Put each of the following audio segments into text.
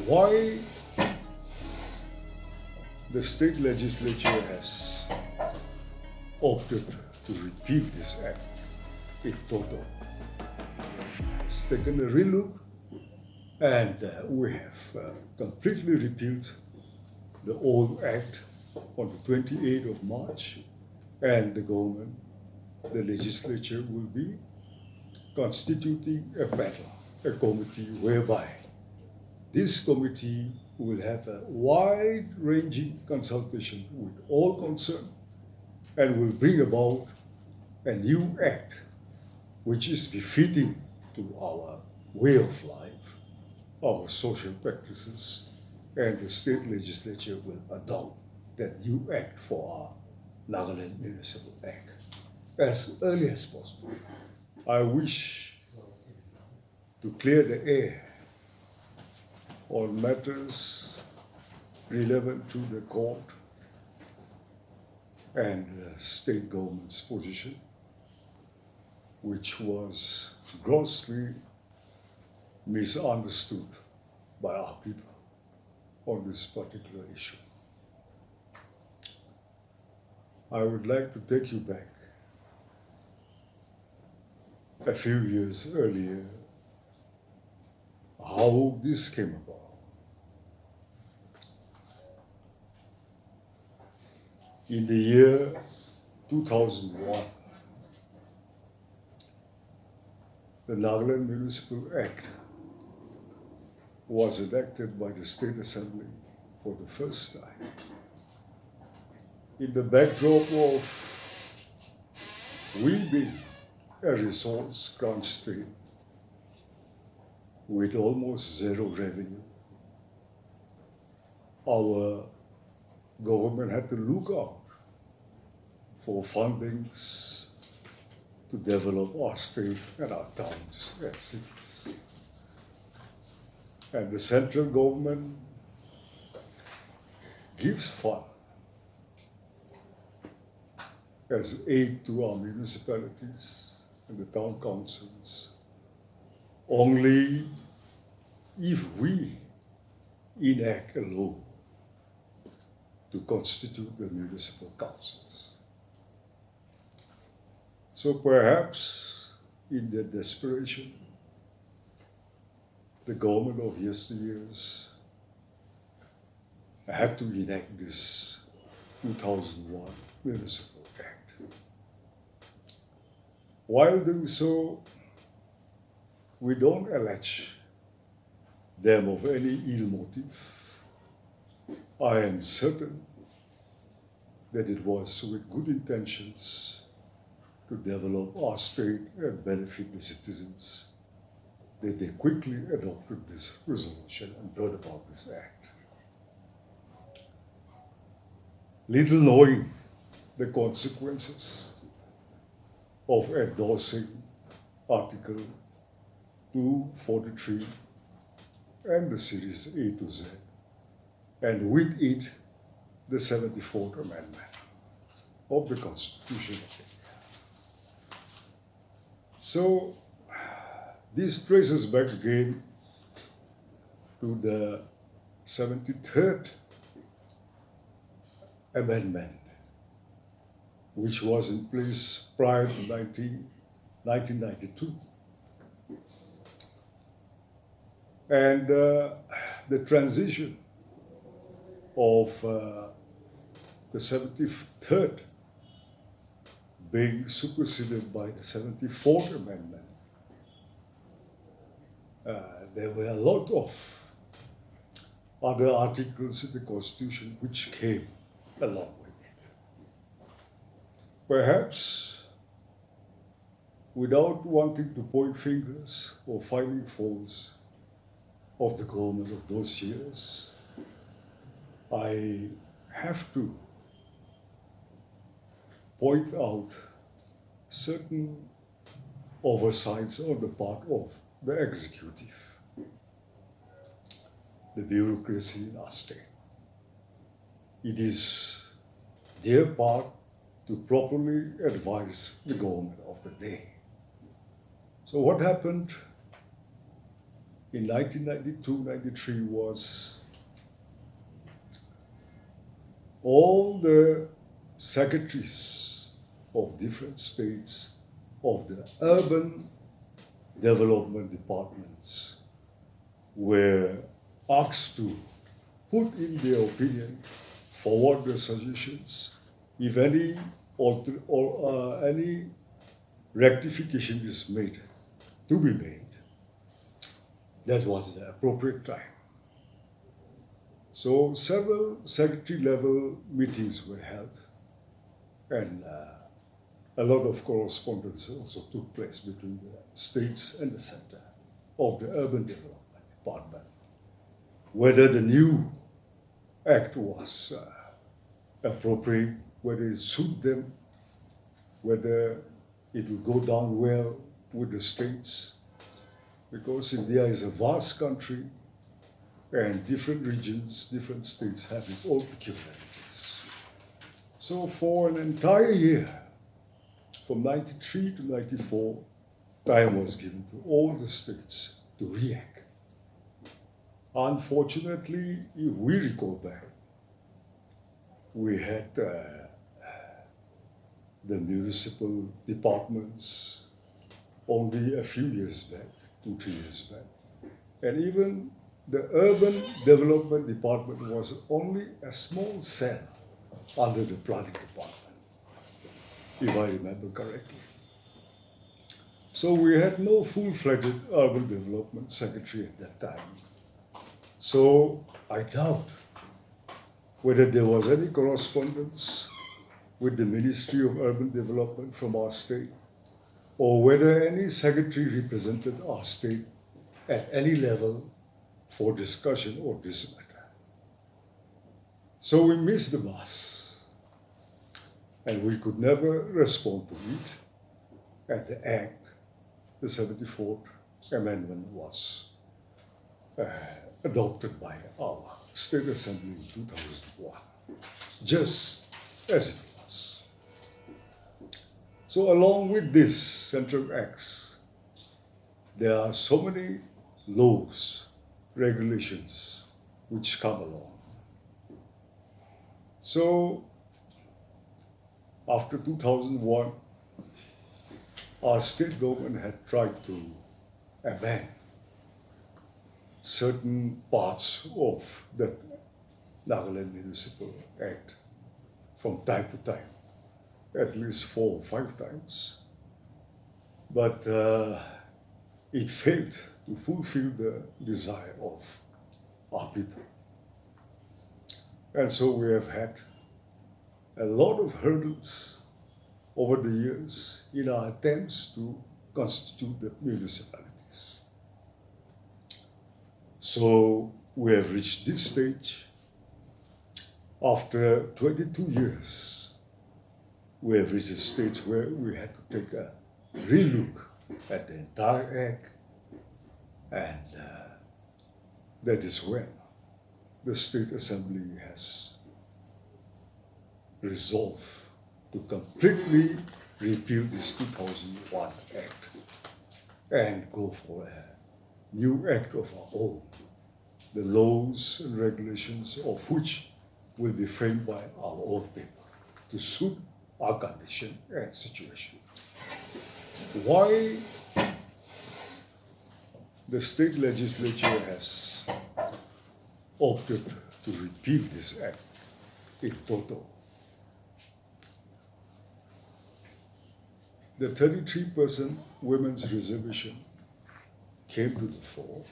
why the state legislature has opted to repeal this act in total. It's taken a relook, and we have completely repealed the old act on the 28th of March, and the government, the legislature, will be constituting a panel, a committee whereby this committee will have a wide-ranging consultation with all concerned and will bring about a new act which is befitting to our way of life, our social practices, and the state legislature will adopt that new act for our Nagaland Municipal Act as early as possible. I wish to clear the air on matters relevant to the court and the state government's position, which was grossly misunderstood by our people on this particular issue. I would like to take you back a few years earlier, how this came about. In the year 2001, the Nagaland Municipal Act was enacted by the State Assembly for the first time. In the backdrop of we being a resource crunch state with almost zero revenue, our government had to look out for fundings to develop our state and our towns and cities. And the central government gives funds as aid to our municipalities and the town councils only if we enact a law to constitute the municipal councils. So perhaps in the desperation, the government of yesteryears had to enact this 2001 Municipal Act. While doing so, we don't allege them of any ill motive. I am certain that it was with good intentions to develop our state and benefit the citizens that they quickly adopted this resolution and brought about this act. Little knowing the consequences of endorsing Article 243 and the Series A to Z, and with it, the 74th Amendment of the Constitution of India. So, this traces back again to the 73rd Amendment, which was in place prior to 1992. And the transition of the 73rd being superseded by the 74th Amendment, there were a lot of other articles in the Constitution which came along with it. Perhaps, without wanting to point fingers or finding faults of the government of those years, I have to point out certain oversights on the part of the executive, the bureaucracy in our state. It is their part to properly advise the government of the day. So what happened in 1992-93 was all the secretaries of different states of the urban development departments were asked to put in their opinion, forward their suggestions, if any any rectification is made, to be made. That was the appropriate time. So several secretary level meetings were held, and a lot of correspondence also took place between the states and the center of the urban development department. Whether the new act was appropriate, whether it suited them, whether it will go down well with the states, because India is a vast country and different regions, different states have its own peculiarities. So for an entire year, from 93 to 94, time was given to all the states to react. Unfortunately, if we recall back, we had the municipal departments only a few years back, 2-3 years back. And even the urban development department was only a small cell under the planning department, if I remember correctly. So we had no full-fledged urban development secretary at that time. So I doubt whether there was any correspondence with the Ministry of Urban Development from our state, or whether any secretary represented our state at any level for discussion of this matter. So we missed the bus, and we could never respond to it, and the Act, the 74th Amendment, was adopted by our State Assembly in 2001, just as it was. So along with these central acts, there are so many laws, regulations which come along. So after 2001, our state government had tried to amend certain parts of the Nagaland Municipal Act from time to time, at least 4 or 5 times. But it failed to fulfill the desire of our people. And so we have had a lot of hurdles over the years in our attempts to constitute the municipalities. So we have reached this stage. After 22 years, we have reached a stage where we had to take a relook at the entire Act, and that is when the State Assembly has resolved to completely repeal this 2001 Act and go for a new act of our own, the laws and regulations of which will be framed by our own people to suit our condition and situation. Why the state legislature has opted to repeal this act in total? The 33% women's reservation came to the fore,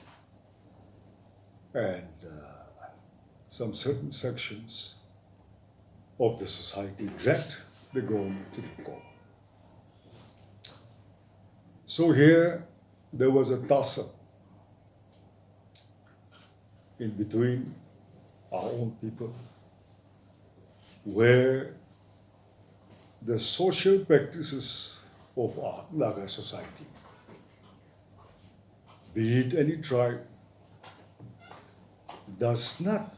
and some certain sections of the society dragged the government to the court. So here there was a tussle in between our own people, where the social practices of our Naga society, be it any tribe, does not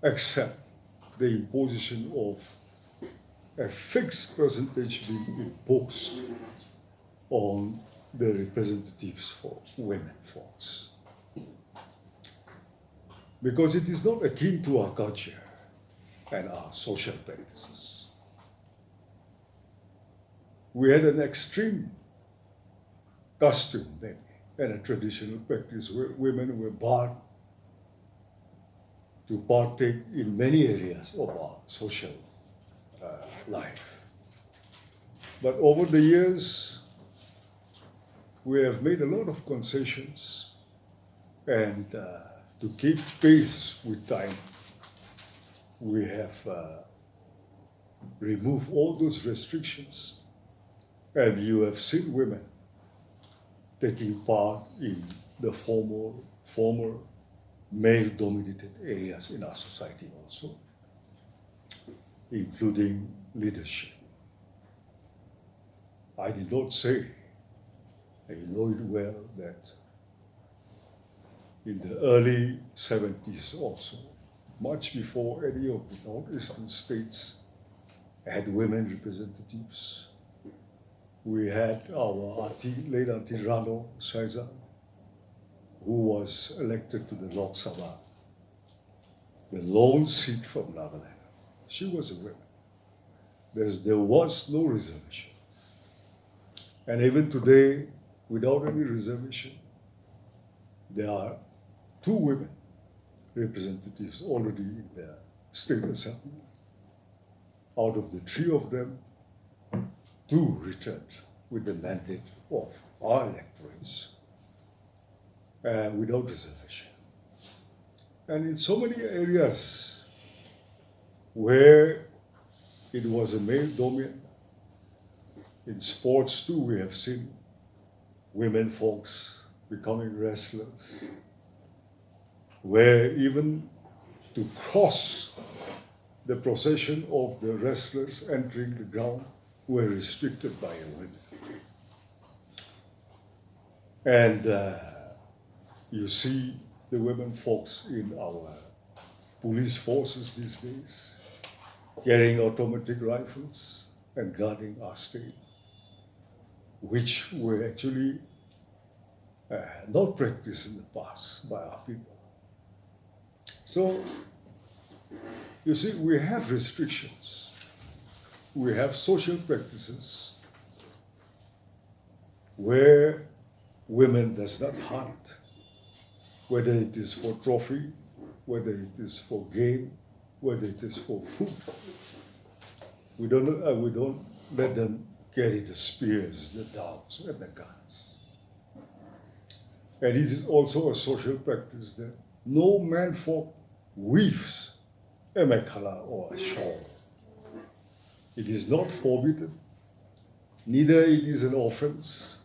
accept the imposition of a fixed percentage being imposed on the representatives for women folks. Because it is not akin to our culture and our social practices. We had an extreme custom then and a traditional practice where women were barred to partake in many areas of our social life. But over the years, we have made a lot of concessions, and to keep pace with time, we have removed all those restrictions, and you have seen women taking part in the former male-dominated areas in our society also, including leadership. I did not say, and you know it well, that in the early 70s also, much before any of the northeastern states had women representatives, we had our late Auntie Rano Shaizan, who was elected to the Lok Sabha, the lone seat from Nagaland. She was a woman. There was no reservation. And even today, without any reservation, there are 2 women representatives already in the State Assembly. Out of the 3 of them, 2 returned with the mandate of our electorates without reservation. And in so many areas where it was a male domain, in sports too, we have seen women folks becoming wrestlers, where even to cross the procession of the wrestlers entering the ground were restricted by a woman. And you see the women folks in our police forces these days carrying automatic rifles and guarding our state, which were actually not practiced in the past by our people. So, you see, we have restrictions. We have social practices where women does not hunt, whether it is for trophy, whether it is for game, whether it is for food. We don't let them carry the spears, the dogs, and the guns. And it is also a social practice that no manfolk weaves a mekhala or a shawl. It is not forbidden, neither it is an offense.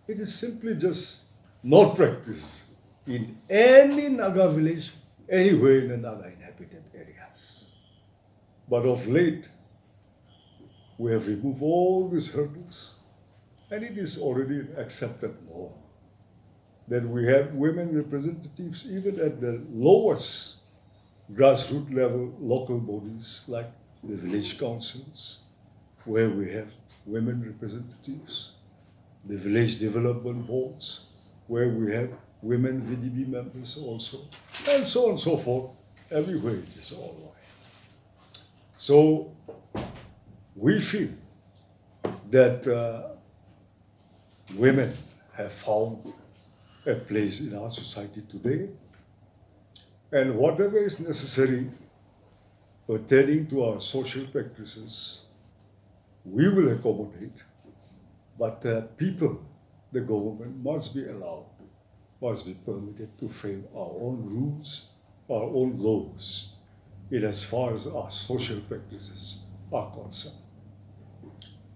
It is simply just not practiced in any Naga village, anywhere in the Naga inhabited areas. But of late, we have removed all these hurdles, and it is already an accepted norm that we have women representatives even at the lowest grassroots level local bodies like the village councils, where we have women representatives, the village development boards, where we have women VDB members also, and so on and so forth. Everywhere it is all right. So we feel that women have found a place in our society today, and whatever is necessary pertaining to our social practices, we will accommodate, but people, the government, must be allowed, must be permitted to frame our own rules, our own laws, in as far as our social practices are concerned.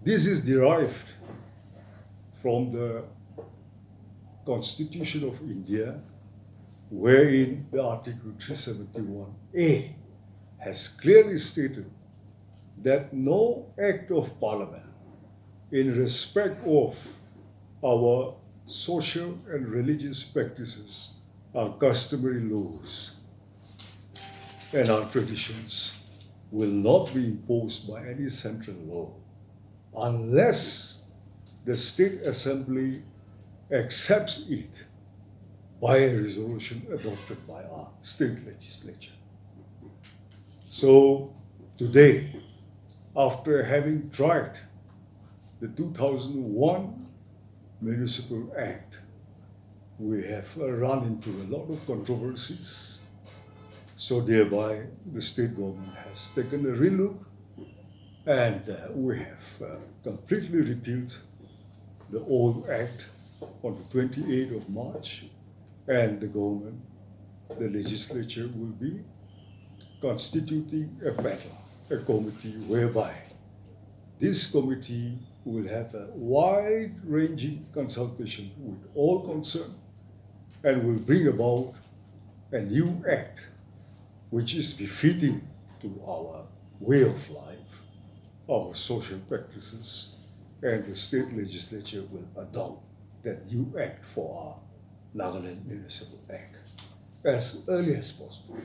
This is derived from the Constitution of India, wherein the Article 371A has clearly stated that no act of parliament in respect of our social and religious practices, our customary laws, and our traditions will not be imposed by any central law unless the State Assembly accepts it by a resolution adopted by our state legislature. So today, after having tried the 2001 Municipal Act, we have run into a lot of controversies. So thereby, the state government has taken a relook, and we have completely repealed the old act on the 28th of March, and the government, the legislature, will be constituting a panel, a committee whereby this committee will have a wide-ranging consultation with all concerned and will bring about a new act which is befitting to our way of life, our social practices, and the state legislature will adopt that new act for our Nagaland Municipal Act as early as possible.